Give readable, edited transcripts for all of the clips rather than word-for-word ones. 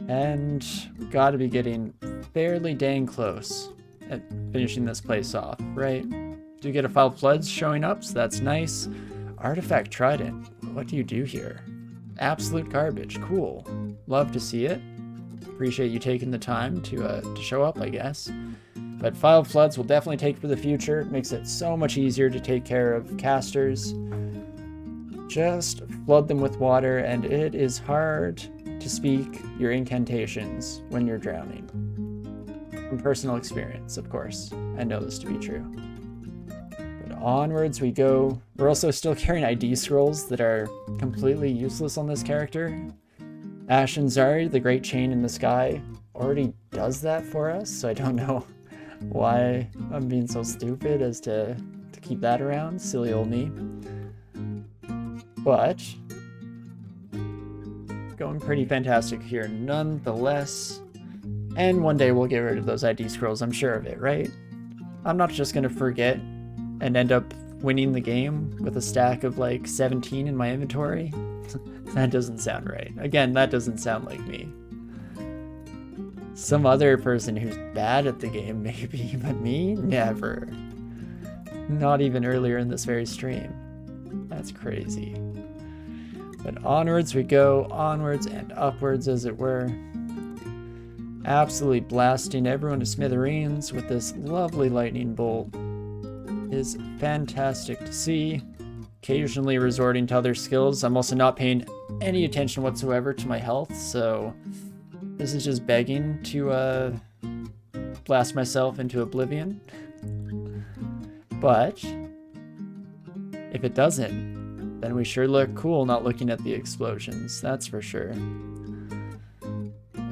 And we gotta be getting fairly dang close at finishing this place off, right? Do get a file of floods showing up, so that's nice. Artifact Trident, what do you do here? Absolute garbage, cool. Love to see it. Appreciate you taking the time to show up, I guess. But file of floods will definitely take for the future. It makes it so much easier to take care of casters. Just flood them with water, and it is hard to speak your incantations when you're drowning. From personal experience, of course. I know this to be true. But onwards we go. We're also still carrying ID scrolls that are completely useless on this character. Ashen Zari, the Great Chain in the Sky, already does that for us, so I don't know why I'm being so stupid as to keep that around. Silly old me. But going pretty fantastic here nonetheless. And one day we'll get rid of those ID scrolls, I'm sure of it, right? I'm not just gonna forget and end up winning the game with a stack of like 17 in my inventory. That doesn't sound right. Again, that doesn't sound like me. Some other person who's bad at the game, maybe, but me? Never. Not even earlier in this very stream. That's crazy. But onwards we go, onwards and upwards as it were. Absolutely blasting everyone to smithereens with this lovely lightning bolt. It is fantastic to see. Occasionally resorting to other skills. I'm also not paying any attention whatsoever to my health, so this is just begging to blast myself into oblivion. But if it doesn't, then we sure look cool not looking at the explosions, that's for sure.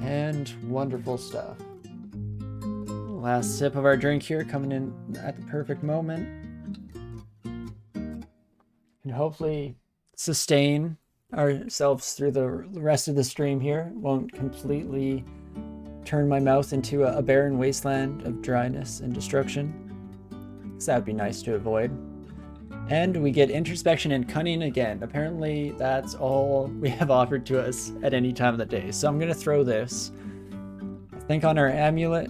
And wonderful stuff. Last sip of our drink here, coming in at the perfect moment. And hopefully sustain ourselves through the rest of the stream here. Won't completely turn my mouth into a barren wasteland of dryness and destruction, because that would be nice to avoid. And we get introspection and cunning again. Apparently that's all we have offered to us at any time of the day. So I'm gonna throw this, I think, on our amulet.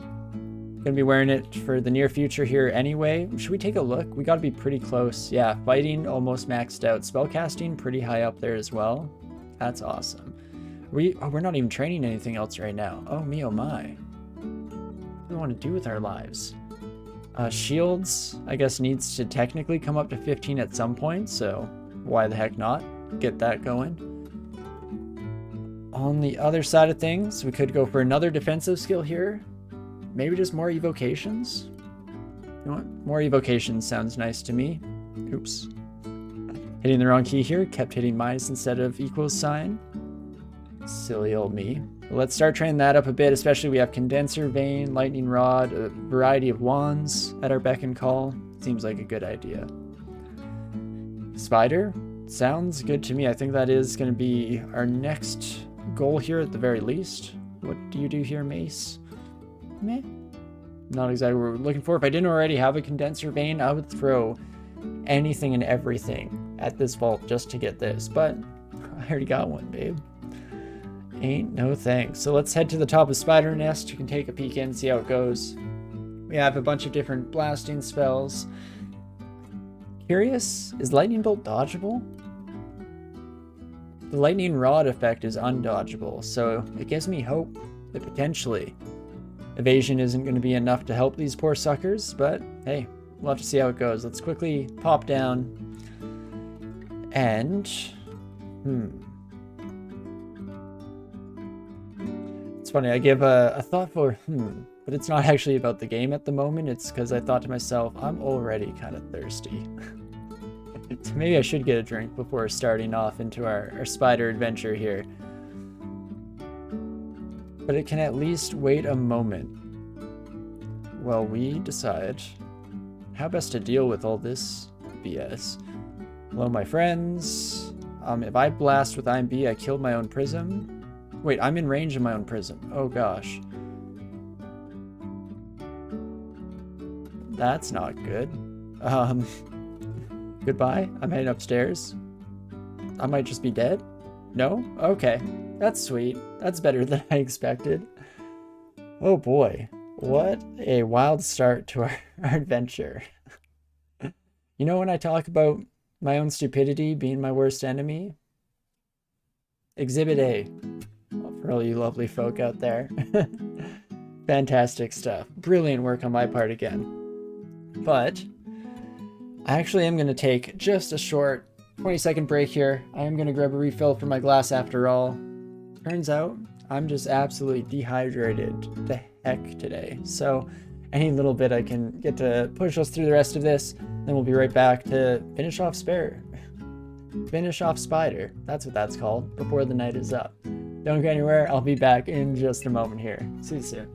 Gonna be wearing it for the near future here anyway. Should we take a look? We gotta be pretty close. Yeah, fighting almost maxed out. Spellcasting pretty high up there as well. That's awesome. We're not even training anything else right now. Oh me, oh my. What do we want to do with our lives? Shields, I guess, needs to technically come up to 15 at some point, so why the heck not? Get that going. On the other side of things, we could go for another defensive skill here. Maybe just more evocations? You know what? More evocations sounds nice to me. Oops. Hitting the wrong key here, kept hitting minus instead of equals sign. Silly old me. Let's start training that up a bit, especially we have Condenser Vein, Lightning Rod, a variety of wands at our beck and call. Seems like a good idea. Spider? Sounds good to me. I think that is going to be our next goal here at the very least. What do you do here, Mace? Meh. Not exactly what we're looking for. If I didn't already have a Condenser Vein, I would throw anything and everything at this vault just to get this, but I already got one, babe. Ain't no thanks. So let's head to the top of Spider Nest. You can take a peek in, see how it goes. We have a bunch of different blasting spells. Curious, is Lightning Bolt dodgeable? The Lightning Rod effect is undodgeable, so it gives me hope that potentially evasion isn't going to be enough to help these poor suckers, but hey, we'll have to see how it goes. Let's quickly pop down and... It's funny, I give a thoughtful but it's not actually about the game at the moment. It's because I thought to myself, I'm already kind of thirsty. So maybe I should get a drink before starting off into our spider adventure here. But it can at least wait a moment while we decide how best to deal with all this BS. Hello, my friends. If I blast with IMB, I killed my own prism. Wait, I'm in range of my own prism. Oh gosh. That's not good. Goodbye. I'm heading upstairs. I might just be dead. No? Okay. That's sweet. That's better than I expected. Oh boy. What a wild start to our adventure. You know, when I talk about my own stupidity being my worst enemy? Exhibit A. For all you lovely folk out there. Fantastic stuff. Brilliant work on my part again. But I actually am going to take just a short 20-second break here. I am going to grab a refill for my glass after all. Turns out I'm just absolutely dehydrated the heck today. So any little bit I can get to push us through the rest of this, then we'll be right back to finish off Spider. That's what that's called, before the night is up. Don't go anywhere. I'll be back in just a moment here. See you soon.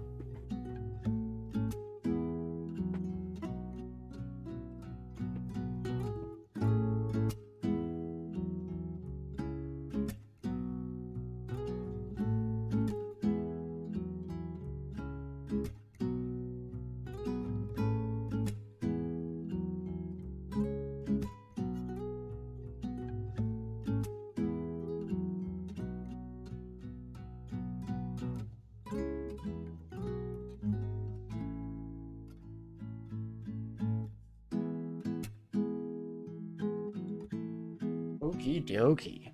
Okie dokie.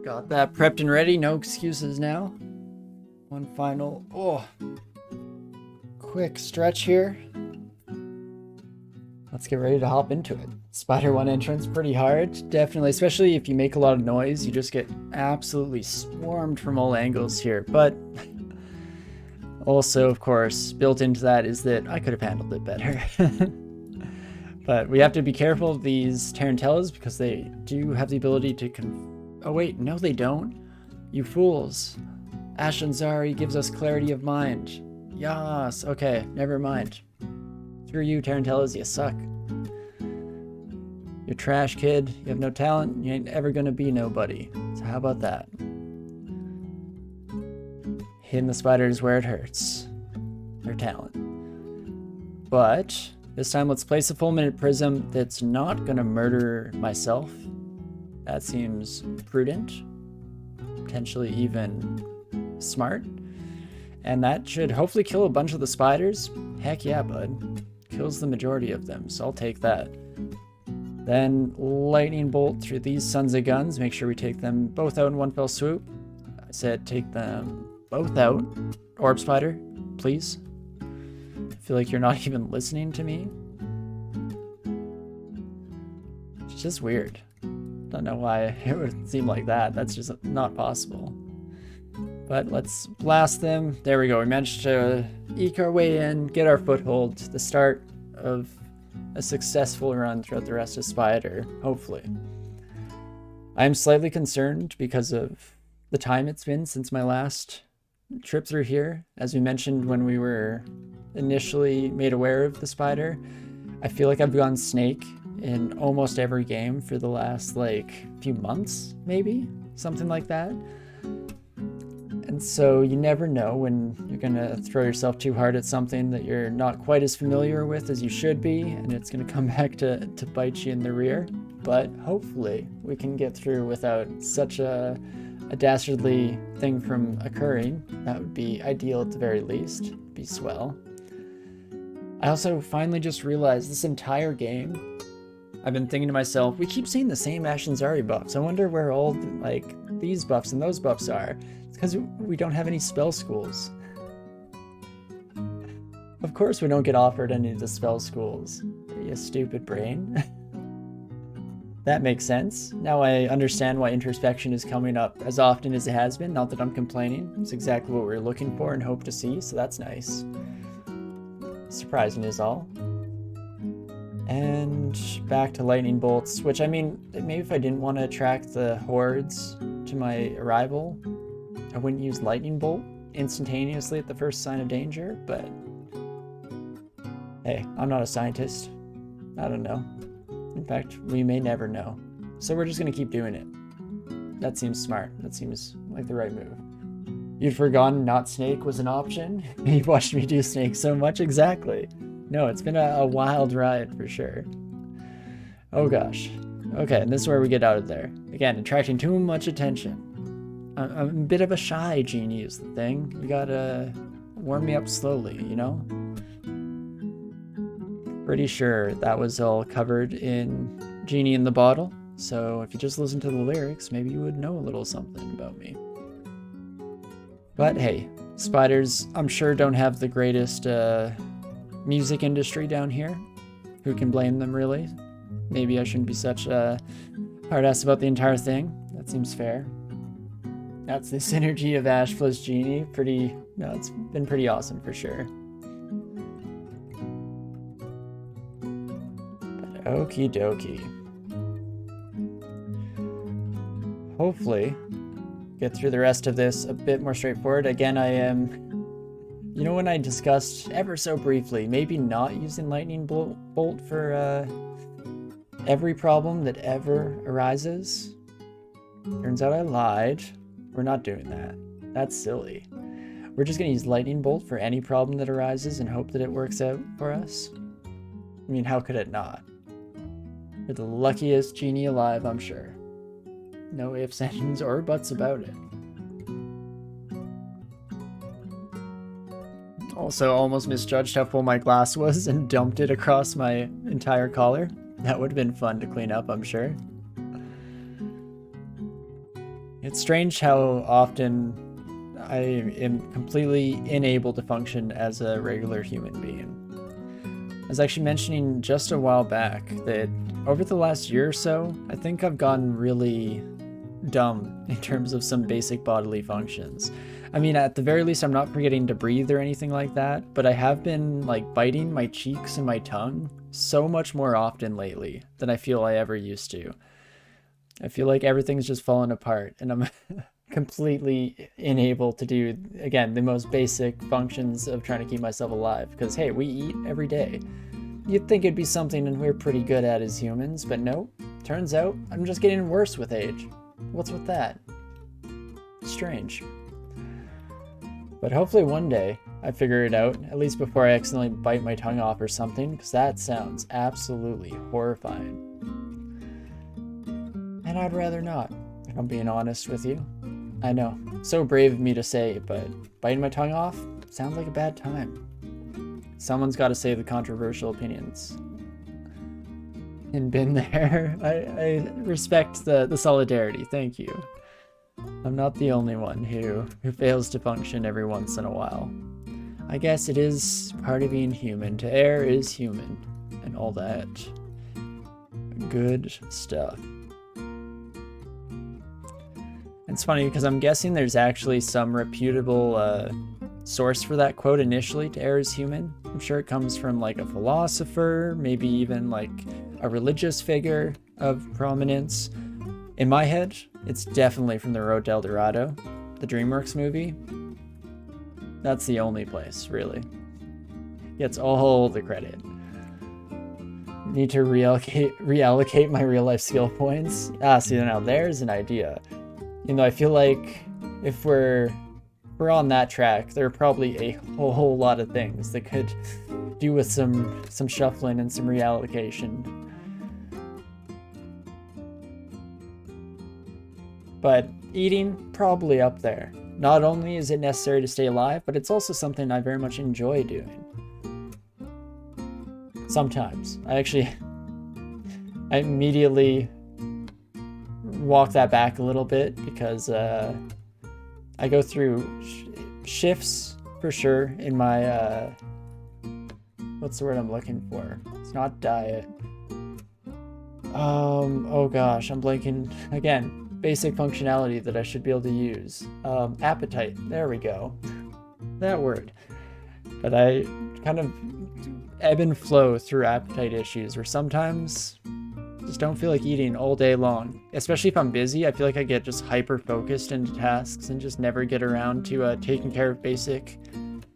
Got that prepped and ready. No excuses now. One final, quick stretch here. Let's get ready to hop into it. Spider 1 entrance, pretty hard. Definitely, especially if you make a lot of noise, you just get absolutely swarmed from all angles here. But also, of course, built into that is that I could have handled it better. But we have to be careful of these tarantellas because they do have the ability to oh wait, no they don't. You fools. Ashanzari gives us clarity of mind. Yas, okay, never mind. Screw you, tarantellas, you suck. You're trash, kid. You have no talent. You ain't ever gonna be nobody. So how about that? Hitting the spiders where it hurts. Their talent. But this time, let's place a fulminate prism that's not gonna murder myself. That seems prudent, potentially even smart. And that should hopefully kill a bunch of the spiders. Heck yeah, bud. Kills the majority of them, so I'll take that. Then lightning bolt through these sons of guns. Make sure we take them both out in one fell swoop. I said take them both out. Orb spider, please. I feel like you're not even listening to me. It's just weird. Don't know why it would seem like that. That's just not possible. But let's blast them. There we go. We managed to eke our way in, get our foothold. The start of a successful run throughout the rest of Spider, hopefully. I'm slightly concerned because of the time it's been since my last trip through here. As we mentioned when we were initially made aware of the spider, I feel like I've gone snake in almost every game for the last few months, maybe something like that. And so you never know when you're gonna throw yourself too hard at something that you're not quite as familiar with as you should be, and it's gonna come back to bite you in the rear. But hopefully we can get through without such a dastardly thing from occurring. That would be ideal at the very least. It'd be swell. I also finally just realized this entire game, I've been thinking to myself, we keep seeing the same Ashanzari buffs. I wonder where all these buffs and those buffs are. It's because we don't have any spell schools. Of course we don't get offered any of the spell schools. You stupid brain. That makes sense. Now I understand why introspection is coming up as often as it has been. Not that I'm complaining. It's exactly what we were looking for and hope to see, so that's nice. Surprising is all. And back to lightning bolts, which I mean, maybe if I didn't want to attract the hordes to my arrival, I wouldn't use lightning bolt instantaneously at the first sign of danger, but hey, I'm not a scientist. I don't know. In fact, we may never know. So we're just gonna keep doing it. That seems smart. That seems like the right move. You'd forgotten not snake was an option? You've watched me do snake so much, exactly. No, it's been a wild ride for sure. Oh gosh. Okay, and this is where we get out of there. Again, attracting too much attention. I'm a bit of a shy Djinni is the thing. You gotta warm me up slowly, you know? Pretty sure that was all covered in Djinni in the Bottle. So if you just listen to the lyrics, maybe you would know a little something about me. But hey, spiders, I'm sure, don't have the greatest music industry down here. Who can blame them, really? Maybe I shouldn't be such a hard ass about the entire thing. That seems fair. That's the synergy of Ash plus Djinni. It's been pretty awesome for sure. But okie dokie. Hopefully, get through the rest of this a bit more straightforward. Again, I am, you know, when I discussed ever so briefly, maybe not using lightning bolt for every problem that ever arises. Turns out I lied. We're not doing that. That's silly. We're just gonna use lightning bolt for any problem that arises and hope that it works out for us. I mean, how could it not? We're the luckiest Djinni alive, I'm sure. No ifs, ands, or buts about it. Also, almost misjudged how full my glass was and dumped it across my entire collar. That would have been fun to clean up, I'm sure. It's strange how often I am completely unable to function as a regular human being. I was actually mentioning just a while back that over the last year or so, I think I've gotten really dumb in terms of some basic bodily functions. I mean, at the very least, I'm not forgetting to breathe or anything like that, but I have been like biting my cheeks and my tongue so much more often lately than I feel I ever used to. I feel like everything's just fallen apart and I'm completely unable to do, again, the most basic functions of trying to keep myself alive. Because, hey, we eat every day. You'd think it'd be something that we're pretty good at as humans, but nope. Turns out I'm just getting worse with age. What's with that? Strange. But hopefully one day I figure it out, at least before I accidentally bite my tongue off or something, because that sounds absolutely horrifying. And I'd rather not, if I'm being honest with you. I know, so brave of me to say, but biting my tongue off sounds like a bad time. Someone's got to say the controversial opinions. And been there. I respect the solidarity, thank you. I'm not the only one who fails to function every once in a while. I guess it is part of being human. To err is human, and all that good stuff. It's funny because I'm guessing there's actually some reputable source for that quote initially, to err is human. I'm sure it comes from like a philosopher, maybe even like a religious figure of prominence. In my head, it's definitely from The Road to El Dorado, the DreamWorks movie. That's the only place, really. Gets all the credit. Need to reallocate my real life skill points. See, now there's an idea. You know, I feel like if we're on that track, there are probably a whole lot of things that could do with some shuffling and some reallocation. But eating, probably up there. Not only is it necessary to stay alive, but it's also something I very much enjoy doing. Sometimes. I immediately walk that back a little bit because I go through shifts for sure in my, what's the word I'm looking for? It's not diet. Oh gosh, I'm blanking again. Basic functionality that I should be able to use. Appetite, there we go. That word. But I kind of ebb and flow through appetite issues where sometimes just don't feel like eating all day long. Especially if I'm busy, I feel like I get just hyper focused into tasks and just never get around to taking care of basic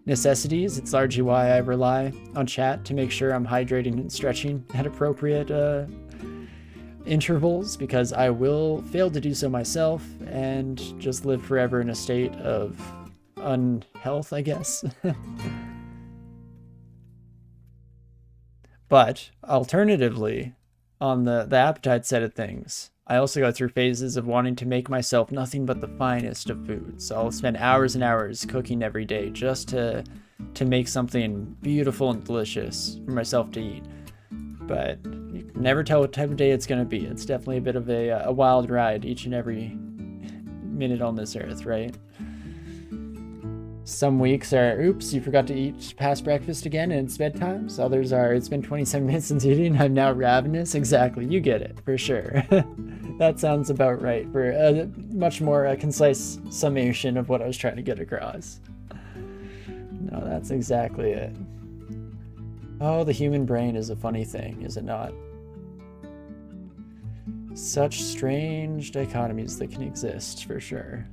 necessities. It's largely why I rely on chat to make sure I'm hydrating and stretching at appropriate intervals, because I will fail to do so myself and just live forever in a state of unhealth, I guess. But alternatively, on the appetite side of things, I also go through phases of wanting to make myself nothing but the finest of foods. So I'll spend hours and hours cooking every day just to make something beautiful and delicious for myself to eat. But you can never tell what type of day it's going to be. It's definitely a bit of a wild ride each and every minute on this earth, right? Some weeks are, oops, you forgot to eat past breakfast again and it's bedtime. So others are, it's been 27 minutes since eating, I'm now ravenous. Exactly, you get it, for sure. That sounds about right for a much more concise summation of what I was trying to get across. No, that's exactly it. Oh, the human brain is a funny thing, is it not? Such strange dichotomies that can exist, for sure.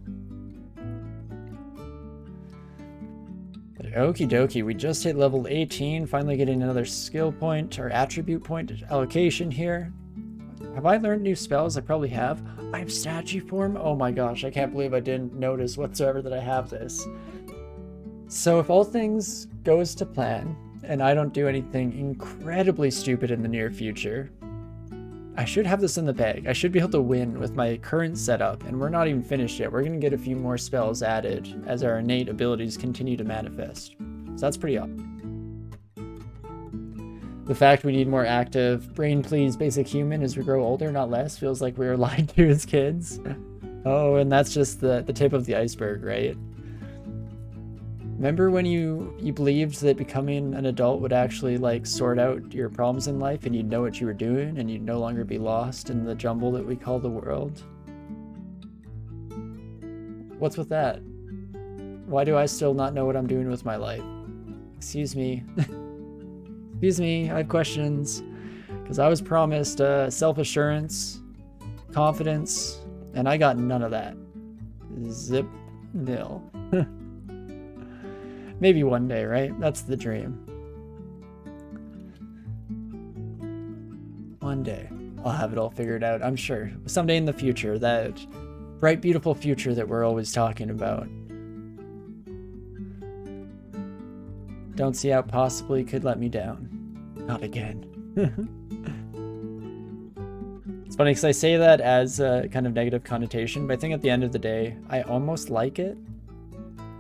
But okie dokie, we just hit level 18, finally getting another skill point or attribute point allocation here. Have I learned new spells? I probably have. I have statue form? Oh my gosh, I can't believe I didn't notice whatsoever that I have this. So if all things goes to plan, and I don't do anything incredibly stupid in the near future, I should have this in the bag. I should be able to win with my current setup, and we're not even finished yet. We're going to get a few more spells added as our innate abilities continue to manifest. So that's pretty awesome. The fact we need more active, brain-pleased basic human as we grow older, not less, feels like we were lied to as kids. Oh, and that's just the tip of the iceberg, right? Remember when you believed that becoming an adult would actually like sort out your problems in life and you'd know what you were doing and you'd no longer be lost in the jumble that we call the world? What's with that? Why do I still not know what I'm doing with my life? Excuse me. Excuse me, I have questions. Because I was promised self-assurance, confidence, and I got none of that. Zip, nil. Maybe one day, right? That's the dream. One day, I'll have it all figured out, I'm sure. Someday in the future, that bright, beautiful future that we're always talking about. Don't see how it possibly could let me down. Not again. It's funny because I say that as a kind of negative connotation, but I think at the end of the day, I almost like it.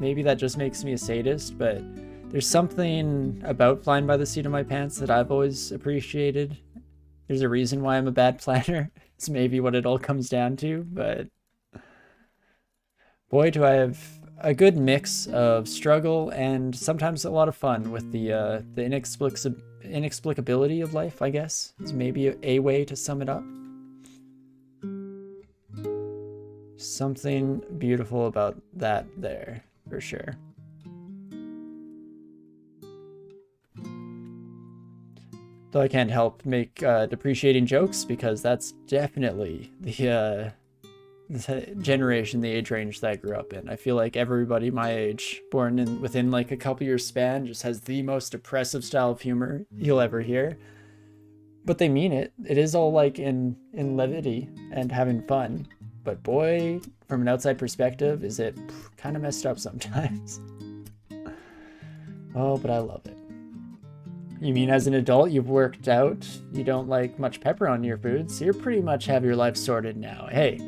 Maybe that just makes me a sadist, but there's something about flying by the seat of my pants that I've always appreciated. There's a reason why I'm a bad planner. It's maybe what it all comes down to, but boy, do I have a good mix of struggle and sometimes a lot of fun with the inexplicability of life, I guess, is maybe a way to sum it up. Something beautiful about that there. For sure. Though I can't help make depreciating jokes because that's definitely the generation, the age range that I grew up in. I feel like everybody my age, born within like a couple years span, just has the most depressive style of humor you'll ever hear. But they mean it. It is all like in levity and having fun. But boy, from an outside perspective, is it kind of messed up sometimes. Oh, but I love it. You mean as an adult, you've worked out, you don't like much pepper on your food, so you pretty much have your life sorted now. Hey,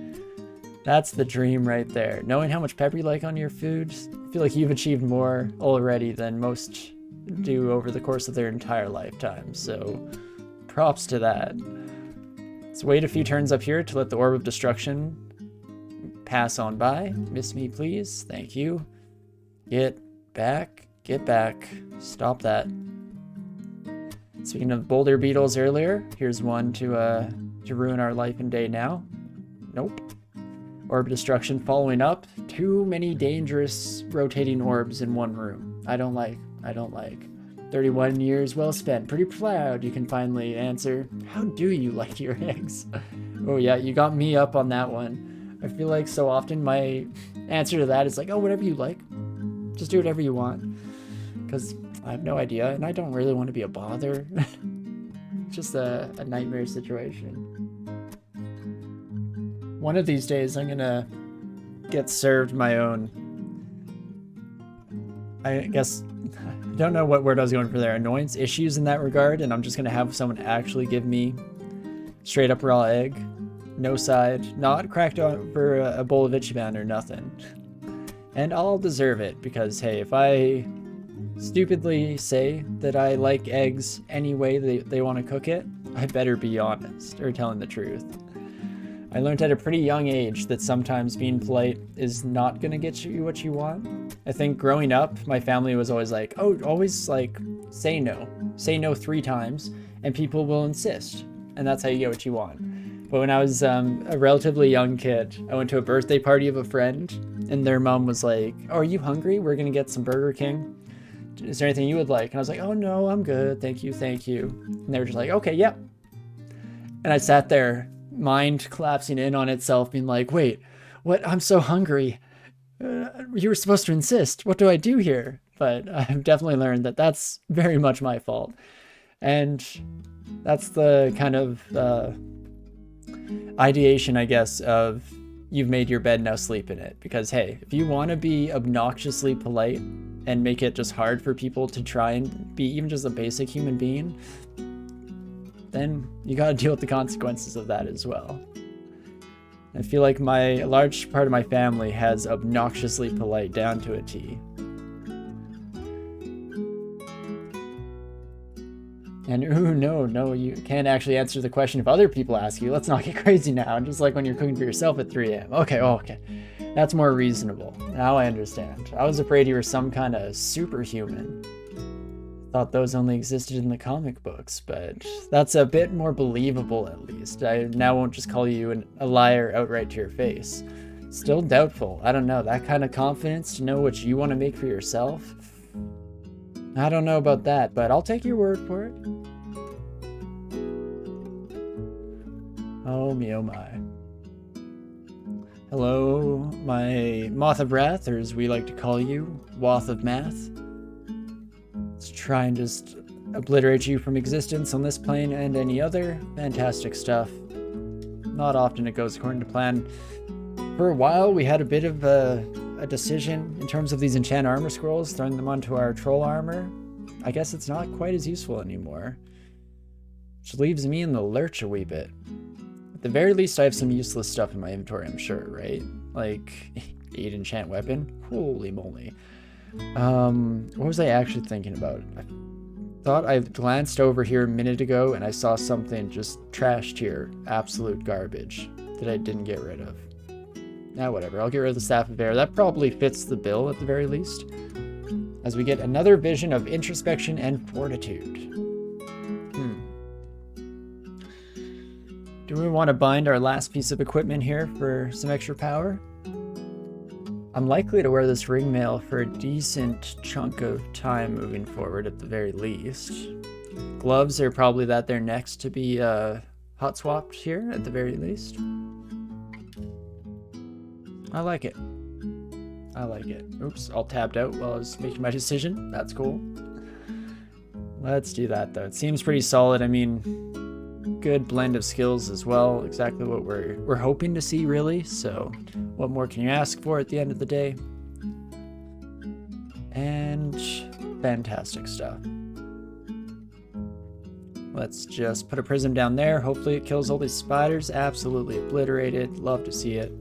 that's the dream right there. Knowing how much pepper you like on your food, I feel like you've achieved more already than most do over the course of their entire lifetime. So props to that. Let's wait a few turns up here to let the Orb of Destruction pass on by. Miss me, please. Thank you. Get back. Get back. Stop that. Speaking of boulder beetles earlier, here's one to ruin our life and day now. Nope. Orb Destruction following up. Too many dangerous rotating orbs in one room. I don't like. 31 years well spent. Pretty proud you can finally answer. How do you like your eggs? Oh yeah, you got me up on that one. I feel like so often my answer to that is like, oh, whatever you like. Just do whatever you want. Because I have no idea, and I don't really want to be a bother. Just a nightmare situation. One of these days, I'm gonna get served my own. I guess, I don't know what word I was going for there. Annoyance issues in that regard, and I'm just gonna have someone actually give me Straight up raw egg. No side. Not cracked over a bowl of Ichiban or nothing. And I'll deserve it because, hey, if I stupidly say that I like eggs any way they want to cook it, I better be honest or telling the truth. I learned at a pretty young age that sometimes being polite is not going to get you what you want. I think growing up, my family was always like, oh, always like say no. Say no 3 times and people will insist. And that's how you get what you want. But when I was a relatively young kid, I went to a birthday party of a friend and their mom was like, oh, are you hungry? We're going to get some Burger King. Is there anything you would like? And I was like, oh no, I'm good. Thank you. Thank you. And they were just like, okay, yep. And I sat there, mind collapsing in on itself, being like, wait, what? I'm so hungry. You were supposed to insist. What do I do here? But I've definitely learned that that's very much my fault. And that's the kind of ideation, I guess, of you've made your bed, now sleep in it. Because, hey, if you want to be obnoxiously polite and make it just hard for people to try and be even just a basic human being, then you got to deal with the consequences of that as well. I feel like a large part of my family has obnoxiously polite down to a T. And ooh, no, you can't actually answer the question if other people ask you. Let's not get crazy now. Just like when you're cooking for yourself at 3 a.m. Okay. That's more reasonable. Now I understand. I was afraid you were some kind of superhuman. Thought those only existed in the comic books, but that's a bit more believable at least. I now won't just call you a liar outright to your face. Still doubtful. I don't know, that kind of confidence to know what you want to make for yourself? I don't know about that, but I'll take your word for it. Oh me, oh my. Hello, my Moth of Wrath, or as we like to call you, Wath of Math. Let's try and just obliterate you from existence on this plane and any other. Fantastic stuff. Not often it goes according to plan. For a while, we had a bit of a decision in terms of these enchant armor scrolls, throwing them onto our troll armor. I guess it's not quite as useful anymore, which leaves me in the lurch a wee bit. At the very least, I have some useless stuff in my inventory, I'm sure, right? Like 8 enchant weapon? Holy moly. What was I actually thinking about? I thought I glanced over here a minute ago and I saw something just trashed here. Absolute garbage that I didn't get rid of. Now, whatever. I'll get rid of the Staff of Air. That probably fits the bill at the very least. As we get another vision of introspection and fortitude. Do we want to bind our last piece of equipment here for some extra power? I'm likely to wear this ring mail for a decent chunk of time moving forward at the very least. Gloves are probably they're next to be hot swapped here at the very least. I like it. Oops, all tabbed out while I was making my decision. That's cool. Let's do that though. It seems pretty solid. I mean, good blend of skills as well. Exactly what we're hoping to see, really. So what more can you ask for at the end of the day? And fantastic stuff. Let's just put a prism down there. Hopefully it kills all these spiders. Absolutely obliterated. Love to see it.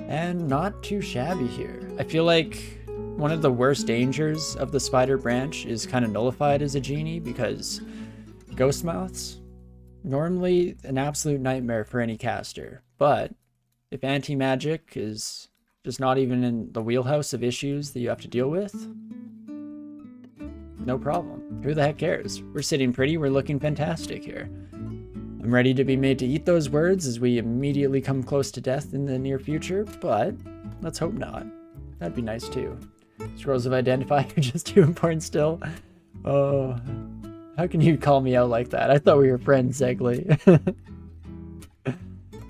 And not too shabby here. I feel like one of the worst dangers of the spider branch is kind of nullified as a Djinni because ghost mouths, normally an absolute nightmare for any caster. But if anti-magic is just not even in the wheelhouse of issues that you have to deal with, no problem. Who the heck cares? We're sitting pretty, we're looking fantastic here. I'm ready to be made to eat those words as we immediately come close to death in the near future, but let's hope not. That'd be nice too. Scrolls of Identify are just too important still. Oh, how can you call me out like that? I thought we were friends, Zegly.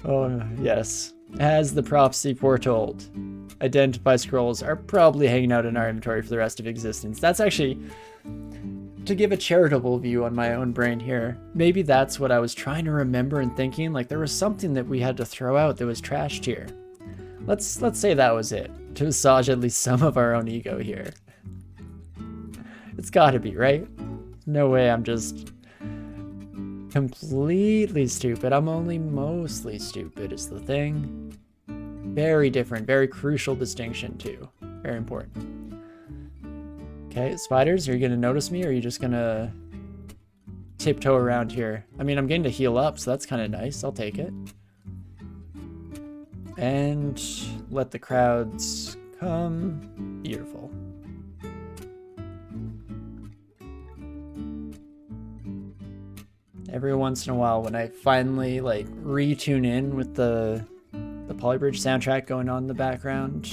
Oh, yes. As the prophecy foretold, Identify scrolls are probably hanging out in our inventory for the rest of existence. That's actually, to give a charitable view on my own brain here, maybe that's what I was trying to remember and thinking, like there was something that we had to throw out that was trashed here. Let's say that was it, to massage at least some of our own ego here. It's gotta be, right? No way I'm just completely stupid. I'm only mostly stupid is the thing. Very different, very crucial distinction too. Very important. Okay, spiders, are you gonna notice me or are you just gonna tiptoe around here? I mean, I'm getting to heal up, so that's kind of nice. I'll take it. And let the crowds come. Beautiful. Every once in a while when I finally like retune in with the Polybridge soundtrack going on in the background,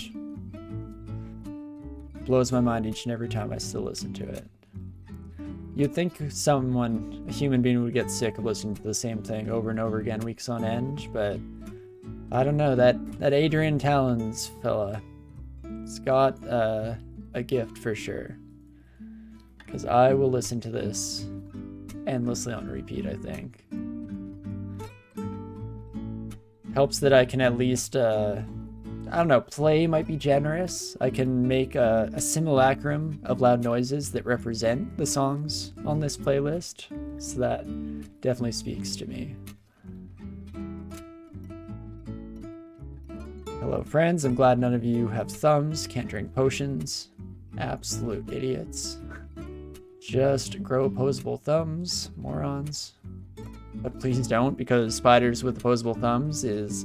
blows my mind each and every time I still listen to it. You'd think a human being would get sick of listening to the same thing over and over again weeks on end, but I don't know, that Adrian Talons fella, it's got a gift for sure. Because I will listen to this endlessly on repeat, I think. Helps that I can at least, I don't know, play might be generous. I can make a simulacrum of loud noises that represent the songs on this playlist. So that definitely speaks to me. Hello friends, I'm glad none of you have thumbs, can't drink potions. Absolute idiots. Just grow opposable thumbs, morons. But please don't, because spiders with opposable thumbs is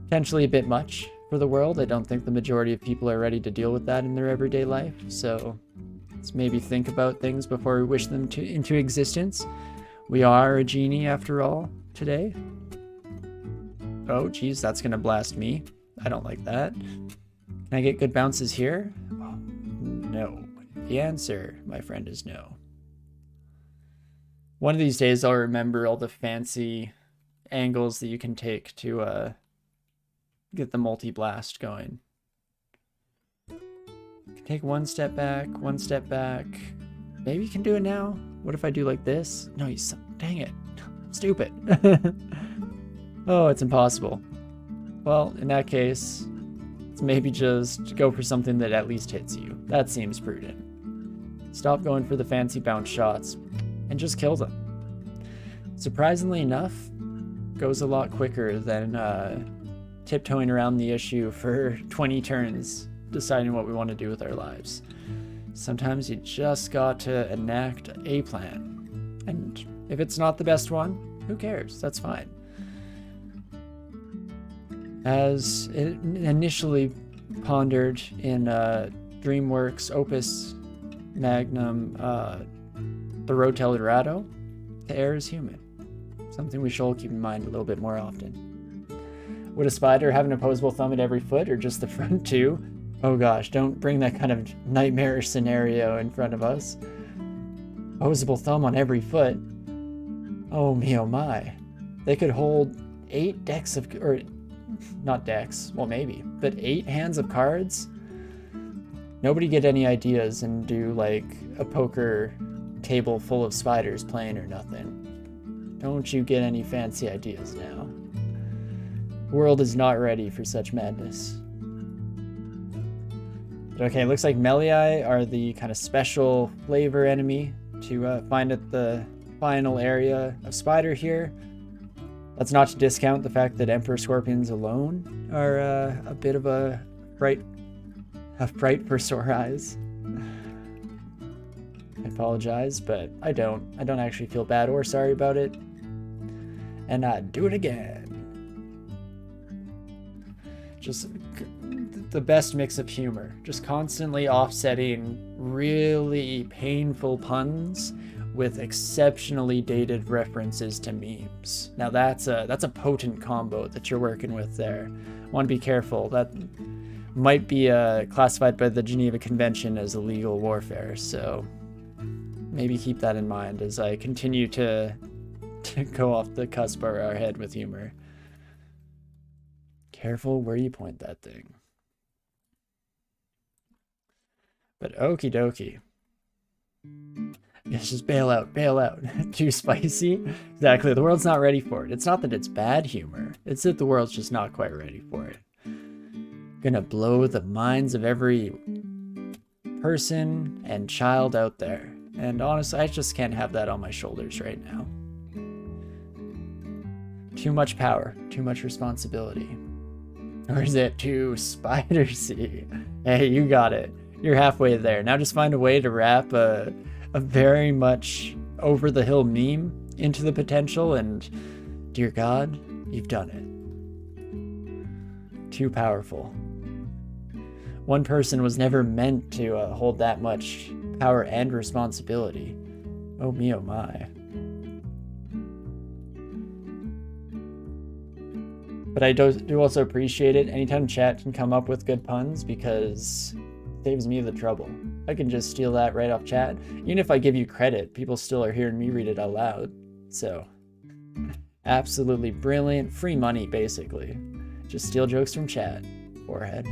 potentially a bit much for the world. I don't think the majority of people are ready to deal with that in their everyday life, so let's maybe think about things before we wish them into existence. We are a Djinni after all today. Oh geez, that's gonna blast me. I don't like that. Can I get good bounces here? Oh, no. The answer, my friend, is no. One of these days I'll remember all the fancy angles that you can take to get the multi-blast going. Can take one step back, Maybe you can do it now. What if I do like this? No, dang it. I'm stupid. Oh, it's impossible. Well, in that case, let's maybe just go for something that at least hits you. That seems prudent. Stop going for the fancy bounce shots and just kill them. Surprisingly enough, goes a lot quicker than tiptoeing around the issue for 20 turns, deciding what we want to do with our lives. Sometimes you just got to enact a plan. And if it's not the best one, who cares? That's fine. As initially pondered in DreamWorks' opus magnum, The Road to El Dorado, the air is humid. Something we should all keep in mind a little bit more often. Would a spider have an opposable thumb at every foot or just the front two? Oh gosh, don't bring that kind of nightmarish scenario in front of us. Opposable thumb on every foot? Oh me, oh my. They could hold 8 decks of, or not decks, well maybe, but 8 hands of cards? Nobody get any ideas and do like a poker table full of spiders playing or nothing. Don't you get any fancy ideas now. The world is not ready for such madness. But okay, looks like Melii are the kind of special flavor enemy to find at the final area of spider here. That's not to discount the fact that Emperor Scorpions alone are a bit of a fright for sore eyes. I apologize, but I don't actually feel bad or sorry about it. And I'd do it again. Just the best mix of humor. Just constantly offsetting really painful puns with exceptionally dated references to memes. Now that's a potent combo that you're working with there. Want to be careful. That might be classified by the Geneva Convention as illegal warfare, so maybe keep that in mind as I continue to go off the cusp of our head with humor. Careful where you point that thing. But okie dokie. Yes, just bail out. Too spicy? Exactly, the world's not ready for it. It's not that it's bad humor, it's that the world's just not quite ready for it. Gonna blow the minds of every person and child out there. And honestly, I just can't have that on my shoulders right now. Too much power, too much responsibility. Or is it too spidersy? Hey, you got it. You're halfway there. Now just find a way to wrap a very much over-the-hill meme into the potential, and dear God, you've done it. Too powerful. One person was never meant to hold that much power and responsibility. Oh me, oh my. But I do also appreciate it anytime chat can come up with good puns, because it saves me the trouble. I can just steal that right off chat. Even if I give you credit, people still are hearing me read it out loud. So, absolutely brilliant. Free money, basically. Just steal jokes from chat. Forehead.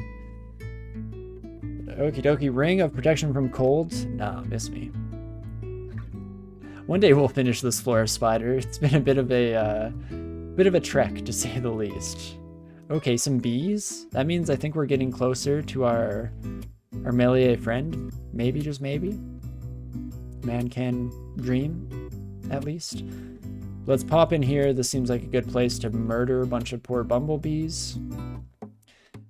Okie dokie. Ring of protection from cold. Nah, miss me. One day we'll finish this floor of spider. It's been a bit of a trek, to say the least. Okay, some bees. That means I think we're getting closer to our melee friend. Maybe, just maybe. Man can dream, at least. Let's pop in here. This seems like a good place to murder a bunch of poor bumblebees.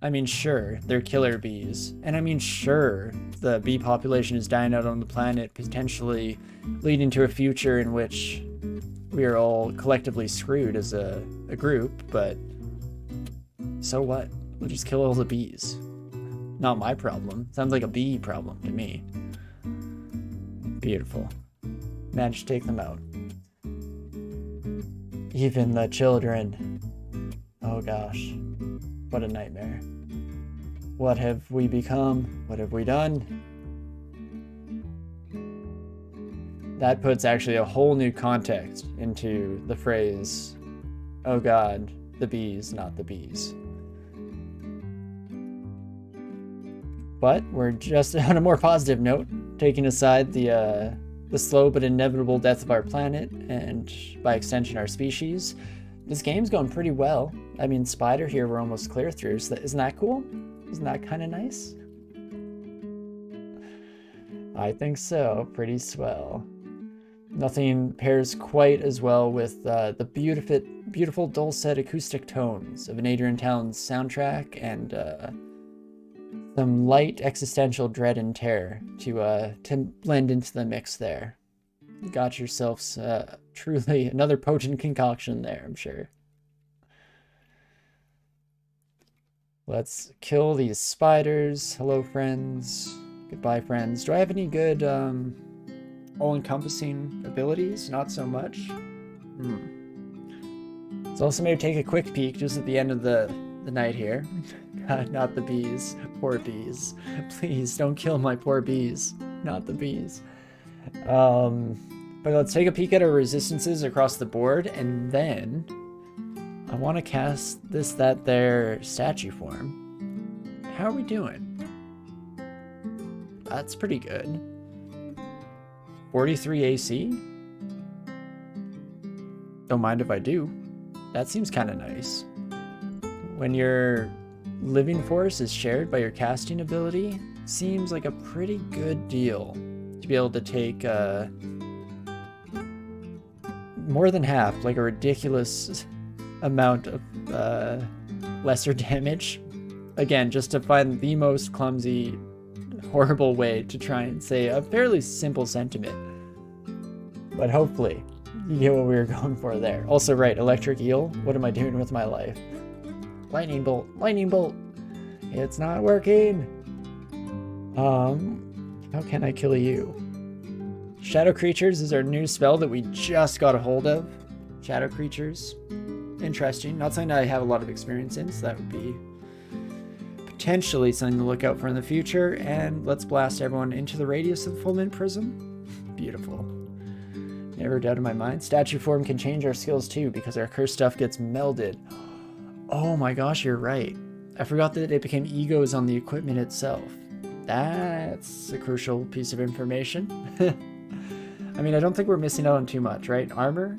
I mean, sure, they're killer bees. And I mean, sure, the bee population is dying out on the planet, potentially leading to a future in which we are all collectively screwed as a group, but so what? We'll just kill all the bees. Not my problem. Sounds like a bee problem to me. Beautiful. Managed to take them out. Even the children. Oh gosh. What a nightmare. What have we become? What have we done? That puts actually a whole new context into the phrase, oh God, the bees, not the bees. But we're just on a more positive note, taking aside the slow but inevitable death of our planet, and by extension our species. This game's going pretty well. I mean, spider here we're almost clear through, so isn't that cool? Isn't that kind of nice? I think so, pretty swell. Nothing pairs quite as well with the beautiful dulcet acoustic tones of an Adrian Towns soundtrack, and some light existential dread and terror to blend into the mix there. You got yourselves truly another potent concoction there, I'm sure. Let's kill these spiders. Hello, friends. Goodbye, friends. Do I have any good all-encompassing abilities? Not so much. Let's also maybe take a quick peek just at the end of the night here. God, not the bees. Poor bees. Please don't kill my poor bees. Not the bees. But let's take a peek at our resistances across the board, and then I want to cast that there statue form. How are we doing? That's pretty good. 43 AC? Don't mind if I do. That seems kind of nice. When your living force is shared by your casting ability, seems like a pretty good deal to be able to take more than half, like a ridiculous amount of lesser damage. Again, just to find the most clumsy, horrible way to try and say a fairly simple sentiment. But hopefully, you get what we were going for there. Also, right, electric eel. What am I doing with my life? Lightning bolt, lightning bolt. It's not working. How can I kill you? Shadow Creatures is our new spell that we just got a hold of. Shadow Creatures. Interesting. Not something I have a lot of experience in, so that would be potentially something to look out for in the future. And let's blast everyone into the radius of the full mint prism. Beautiful. Never doubted in my mind. Statue form can change our skills too, because our cursed stuff gets melded. Oh my gosh, you're right. I forgot that it became egos on the equipment itself. That's a crucial piece of information. I mean, I don't think we're missing out on too much, right? Armor.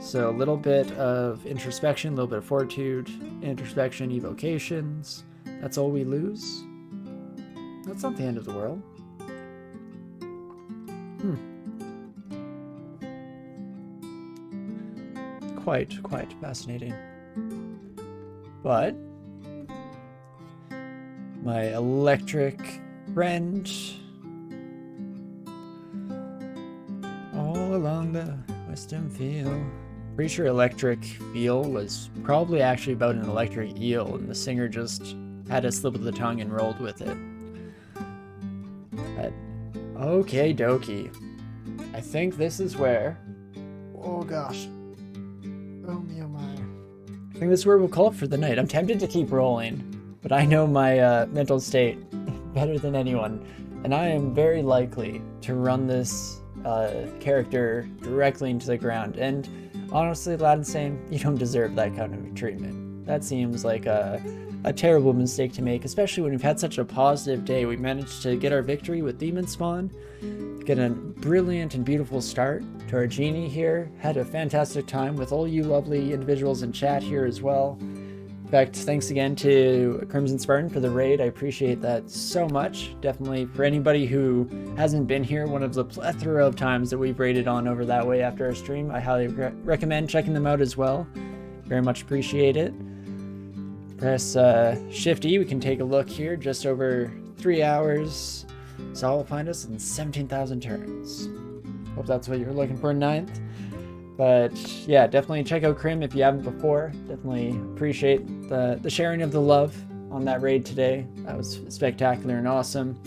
So a little bit of introspection, a little bit of fortitude, introspection, evocations. That's all we lose. That's not the end of the world. quite fascinating. But my electric friend all along the western field. Pretty sure electric feel was probably actually about an electric eel, and the singer just had a slip of the tongue and rolled with it. But okay dokie. I think this is where, oh gosh, oh me oh my, I think this is where we'll call it for the night. I'm tempted to keep rolling, but I know my mental state better than anyone, and I am very likely to run this character directly into the ground. And honestly, Aladdin's saying, you don't deserve that kind of treatment. That seems like a terrible mistake to make, especially when we've had such a positive day. We managed to get our victory with Demon Spawn, get a brilliant and beautiful start to our Djinni here, had a fantastic time with all you lovely individuals in chat here as well. In fact, thanks again to Crimson Spartan for the raid. I appreciate that so much. Definitely for anybody who hasn't been here, one of the plethora of times that we've raided on over that way after our stream, I highly recommend checking them out as well. Very much appreciate it. Press Shift E, we can take a look here, just over 3 hours. So will find us in 17,000 turns. Hope that's what you're looking for, 9th. But yeah, definitely check out Crim if you haven't before. Definitely appreciate the sharing of the love on that raid today. That was spectacular and awesome.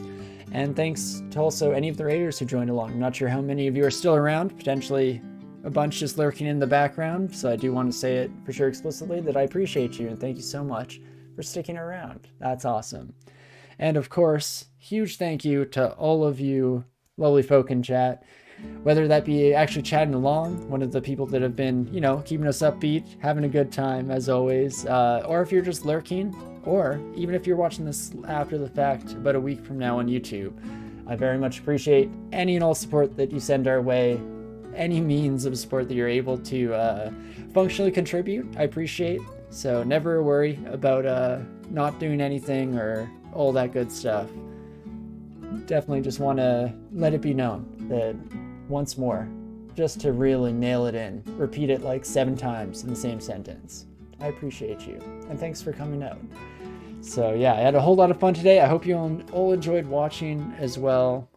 And thanks to also any of the raiders who joined along. I'm not sure how many of you are still around, potentially a bunch just lurking in the background. So I do want to say it for sure explicitly that I appreciate you and thank you so much for sticking around. That's awesome. And of course, huge thank you to all of you lovely folk in chat. Whether that be actually chatting along, one of the people that have been, you know, keeping us upbeat, having a good time as always, or if you're just lurking, or even if you're watching this after the fact about a week from now on YouTube. I very much appreciate any and all support that you send our way, any means of support that you're able to functionally contribute, I appreciate. So never a worry about not doing anything or all that good stuff. Definitely just want to let it be known that once more, just to really nail it in, repeat it like 7 times in the same sentence. I appreciate you, and thanks for coming out. So yeah, I had a whole lot of fun today. I hope you all enjoyed watching as well.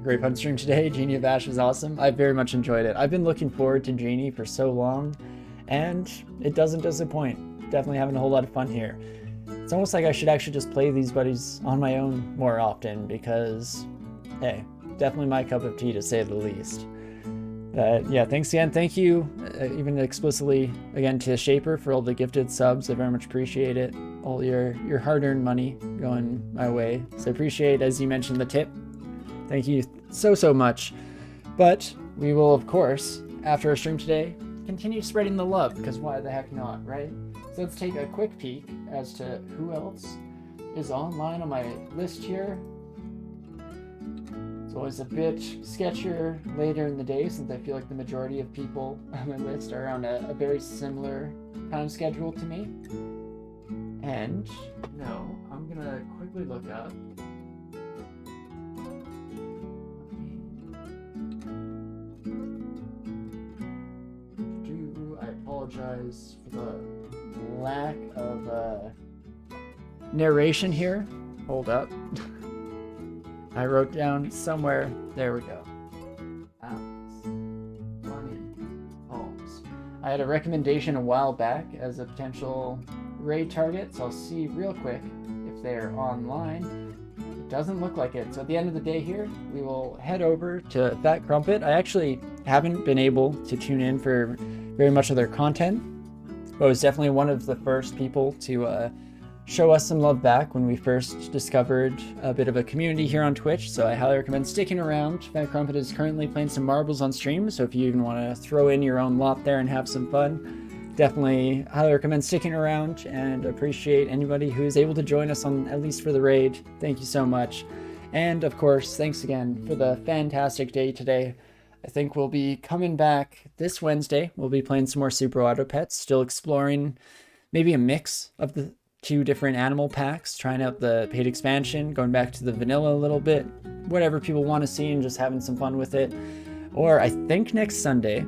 Great fun stream today. Djinni of Ash was awesome. I very much enjoyed it. I've been looking forward to Djinni for so long, and it doesn't disappoint. Definitely having a whole lot of fun here. It's almost like I should actually just play these buddies on my own more often because, hey, definitely my cup of tea to say the least. But yeah, thanks again. Thank you, even explicitly again to Shaper for all the gifted subs. I very much appreciate it. All your hard-earned money going my way. So I appreciate, as you mentioned, the tip. Thank you so much. But we will, of course, after our stream today, continue spreading the love because why the heck not, right? So let's take a quick peek as to who else is online on my list here. It's always a bit sketchier later in the day since I feel like the majority of people on my list are on a very similar time schedule to me. And no, I'm gonna quickly look up. I apologize for the lack of narration here. Hold up. I wrote down somewhere. There we go. Funny poems. I had a recommendation a while back as a potential raid target, so I'll see real quick if they're online. It doesn't look like it. So at the end of the day here, we will head over to Fat Crumpet. I actually haven't been able to tune in for very much of their content, but was definitely one of the first people to show us some love back when we first discovered a bit of a community here on Twitch, so I highly recommend sticking around. Fat Crumpet is currently playing some marbles on stream, so if you even want to throw in your own lot there and have some fun, definitely highly recommend sticking around, and appreciate anybody who is able to join us on at least for the raid. Thank you so much. And of course, thanks again for the fantastic day today. I think we'll be coming back this Wednesday. We'll be playing some more Super Auto Pets, still exploring maybe a mix of the 2 different animal packs, trying out the paid expansion, going back to the vanilla a little bit, whatever people want to see and just having some fun with it. Or I think next Sunday,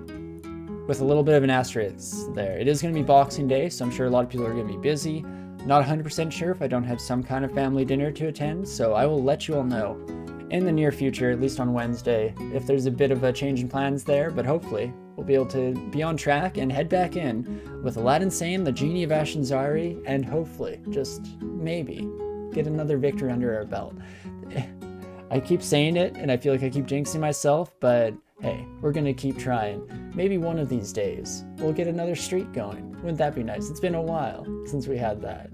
with a little bit of an asterisk there. It is going to be Boxing Day, so I'm sure a lot of people are going to be busy. Not 100% sure if I don't have some kind of family dinner to attend, so I will let you all know in the near future, at least on Wednesday, if there's a bit of a change in plans there, but hopefully we'll be able to be on track and head back in with Aladdin Sane, the Djinni of Ashanzari, and hopefully, just maybe, get another victory under our belt. I keep saying it, and I feel like I keep jinxing myself, but hey, we're gonna keep trying. Maybe one of these days, we'll get another streak going. Wouldn't that be nice? It's been a while since we had that.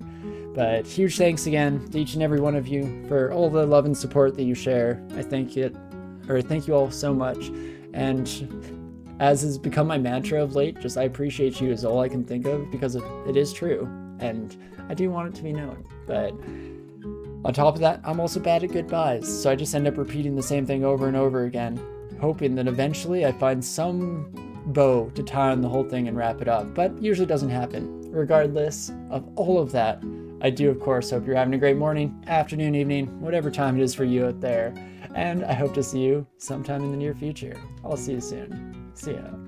But huge thanks again to each and every one of you for all the love and support that you share. I thank you all so much. And as has become my mantra of late, just I appreciate you is all I can think of, because it is true. And I do want it to be known. But on top of that, I'm also bad at goodbyes. So I just end up repeating the same thing over and over again, hoping that eventually I find some bow to tie on the whole thing and wrap it up. But usually doesn't happen. Regardless of all of that, I do, of course, hope you're having a great morning, afternoon, evening, whatever time it is for you out there. And I hope to see you sometime in the near future. I'll see you soon. See ya.